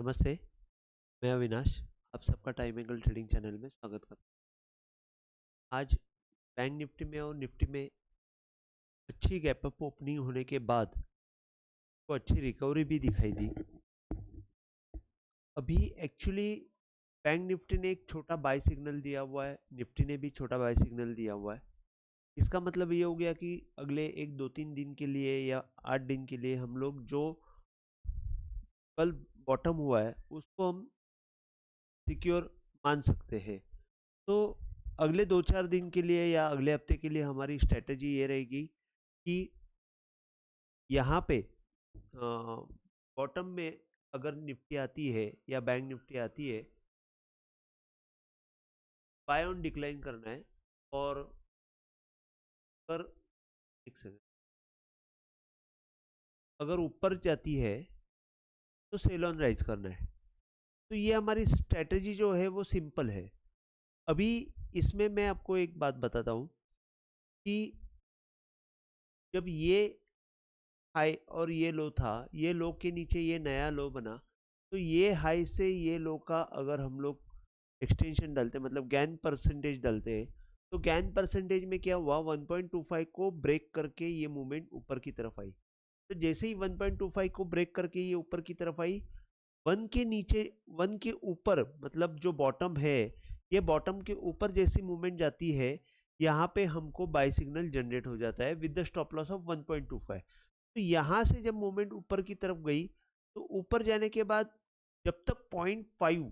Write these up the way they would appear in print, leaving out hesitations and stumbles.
नमस्ते, मैं अविनाश। आप सबका टाइम एंगल ट्रेडिंग चैनल में स्वागत करता हूँ। आज बैंक निफ्टी में और निफ्टी में अच्छी गैप अप ओपनिंग होने के बाद को अच्छी रिकवरी भी दिखाई दी। अभी एक्चुअली बैंक निफ्टी ने एक छोटा बाय सिग्नल दिया हुआ है, निफ्टी ने भी छोटा बाय सिग्नल दिया हुआ है। इसका मतलब ये हो गया कि अगले 1-2-3 दिन के लिए या 8 दिन के लिए हम लोग जो कल बॉटम हुआ है उसको हम सिक्योर मान सकते हैं। तो अगले 2-4 दिन के लिए या अगले हफ्ते के लिए हमारी स्ट्रेटेजी ये रहेगी कि यहाँ पे बॉटम में अगर निफ्टी आती है या बैंक निफ्टी आती है, बाय ऑन डिक्लाइन करना है। और अगर एक सेकंड, अगर ऊपर जाती है तो सेल ऑन राइज करना है। तो ये हमारी स्ट्रेटेजी जो है वो सिंपल है। अभी इसमें मैं आपको एक बात बताता हूँ कि जब ये हाई और ये लो था, ये लो के नीचे ये नया लो बना, तो ये हाई से ये लो का अगर हम लोग एक्सटेंशन डालते हैं, मतलब गेन परसेंटेज डालते हैं, तो गेन परसेंटेज में क्या हुआ, 1.25 को ब्रेक करके ये मूवमेंट ऊपर की तरफ आई। तो जैसे ही 1.25 को ब्रेक करके ये ऊपर की तरफ आई, 1 के नीचे, 1 के ऊपर, मतलब जो बॉटम है, ये बॉटम के ऊपर जैसी मूवमेंट जाती है, यहाँ पे हमको बाय सिग्नल जनरेट हो जाता है with the stop loss of 1.25। तो यहाँ से जब मूवमेंट ऊपर की तरफ गई, तो ऊपर जाने के बाद जब तक 0.5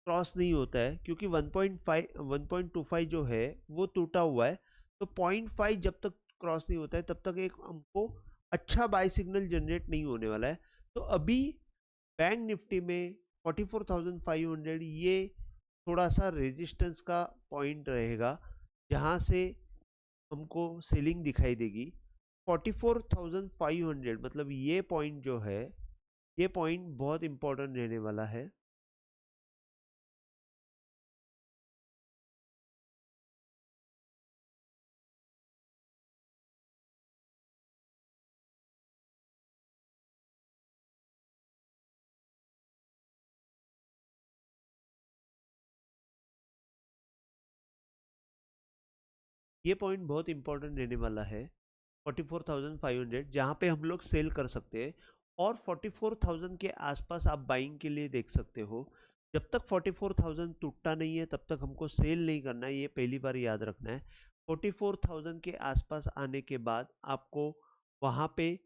क्रॉस नहीं होता है, क्योंकि 1.25 जो है वो टूटा हुआ है, तो 0.5 जब तक क्रॉस नहीं होता है तब तक एक हमको अच्छा बाय सिग्नल जनरेट नहीं होने वाला है। तो अभी बैंक निफ्टी में 44,500 ये थोड़ा सा रेजिस्टेंस का पॉइंट रहेगा, जहां से हमको सेलिंग दिखाई देगी। 44,500 मतलब ये पॉइंट जो है, ये पॉइंट बहुत इंपॉर्टेंट रहने वाला है। ये पॉइंट बहुत इंपॉर्टेंट रहने वाला है, 44,500, जहां पे हम लोग सेल कर सकते हैं। और 44,000 के आसपास आप बाइंग के लिए देख सकते हो। जब तक 44,000 टूटता नहीं है तब तक हमको सेल नहीं करना है, ये पहली बार याद रखना है। 44,000 के आसपास आने के बाद आपको वहां पे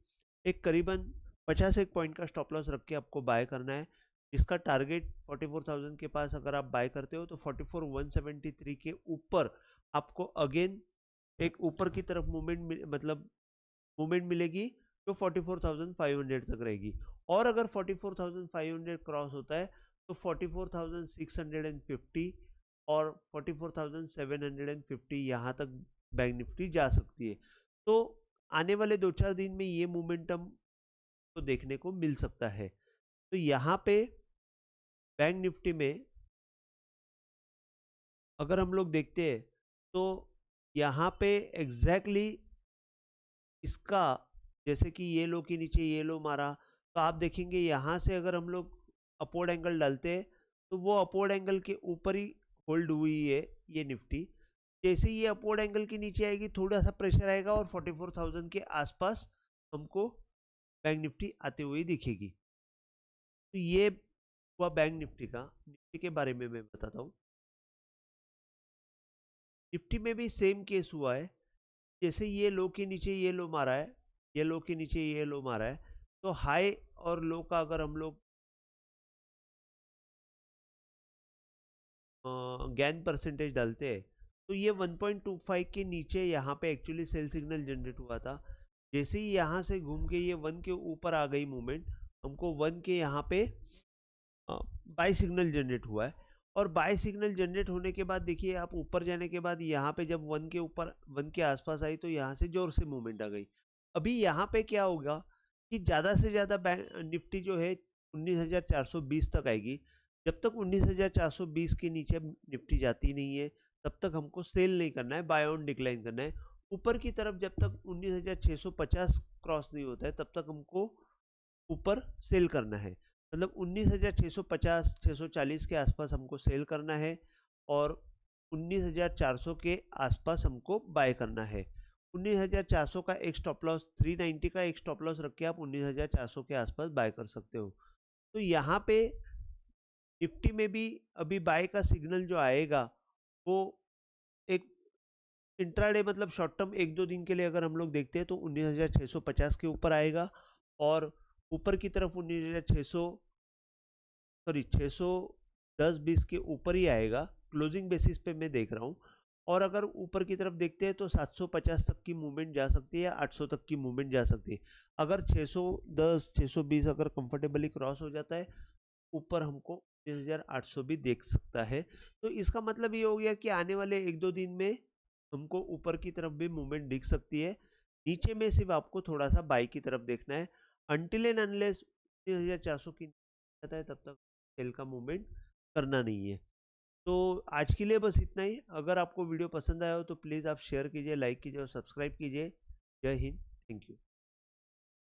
एक करीबन 50 पॉइंट का स्टॉप लॉस रख के आपको बाय करना है। इसका टारगेट 44,000 के पास अगर आप बाय करते हो तो 44,173 के ऊपर आपको अगेन एक ऊपर की तरफ मूवमेंट, मतलब मूवमेंट मिलेगी, जो 44,500 तक रहेगी। और अगर 44,500 क्रॉस होता है तो 44,650 और 44,750 यहाँ तक बैंक निफ्टी जा सकती है। तो आने वाले 2-4 दिन में ये मोमेंटम को देखने को मिल सकता है। तो यहाँ पे बैंक निफ्टी में अगर हम लोग देखते हैं तो यहाँ पे एग्जैक्टली इसका, जैसे कि ये लो के नीचे ये लो मारा, तो आप देखेंगे यहाँ से अगर हम लोग अपवर्ड एंगल डालते हैं तो वो अपवर्ड एंगल के ऊपर ही होल्ड हुई है ये निफ्टी। जैसे ये अपवर्ड एंगल के नीचे आएगी, थोड़ा सा प्रेशर आएगा और 44,000 के आसपास हमको बैंक निफ्टी आते हुए दिखेगी। तो ये हुआ बैंक निफ्टी का। निफ्टी के बारे में मैं बताता हूँ। निफ्टी में भी सेम केस हुआ है। जैसे ये लो के नीचे ये लो मारा है, ये लो के नीचे ये लो मारा है, तो हाई और लो का अगर हम लोग गेन परसेंटेज डालते हैं तो ये 1.25 के नीचे यहाँ पे एक्चुअली सेल सिग्नल जनरेट हुआ था। जैसे ही यहाँ से घूम के ये 1 के ऊपर आ गई मूवमेंट, हमको 1 के यहाँ पे बाय सिग्नल जनरेट हुआ है। और बाय सिग्नल जनरेट होने के बाद देखिए, आप ऊपर जाने के बाद यहाँ पे जब 1 के ऊपर 1 के आसपास आई तो यहाँ से जोर से मूवमेंट आ गई। अभी यहाँ पे क्या होगा कि ज़्यादा से ज़्यादा निफ्टी जो है 19,420 तक आएगी। जब तक 19,420 के नीचे निफ्टी जाती नहीं है तब तक हमको सेल नहीं करना है, बाय ऑन डिक्लाइन करना है। ऊपर की तरफ जब तक 19,650 क्रॉस नहीं होता है तब तक हमको ऊपर सेल करना है। मतलब 19,650 640 के आसपास हमको सेल करना है और 19,400 के आसपास हमको बाय करना है। 19,400 का एक स्टॉप लॉस, 390 का एक स्टॉप लॉस रख के आप 19,400 के आसपास बाय कर सकते हो। तो यहाँ पे निफ्टी में भी अभी बाय का सिग्नल जो आएगा वो एक इंट्राडे मतलब शॉर्ट टर्म 1-2 दिन के लिए अगर हम लोग देखते हैं तो 19,650 के ऊपर आएगा और ऊपर की तरफ 19,600 सॉरी 610-20 के ऊपर ही आएगा, क्लोजिंग बेसिस पे मैं देख रहा हूँ। और अगर ऊपर की तरफ देखते हैं तो 750 तक की मूवमेंट जा सकती है या 800 तक की मूवमेंट जा सकती है। अगर 610 620 अगर कंफर्टेबली क्रॉस हो जाता है, ऊपर हमको 19,800 भी देख सकता है। तो इसका मतलब ये हो गया कि आने वाले 1-2 दिन में हमको ऊपर की तरफ भी मूवमेंट दिख सकती है। नीचे में सिर्फ आपको थोड़ा सा बाई की तरफ देखना है। अनटिल एंड अनलेस 19,400 की जाता है तब तक सेल का मूवमेंट करना नहीं है। तो आज के लिए बस इतना ही। अगर आपको वीडियो पसंद आया हो तो प्लीज़ आप शेयर कीजिए, लाइक कीजिए और सब्सक्राइब कीजिए। जय हिंद, थैंक यू।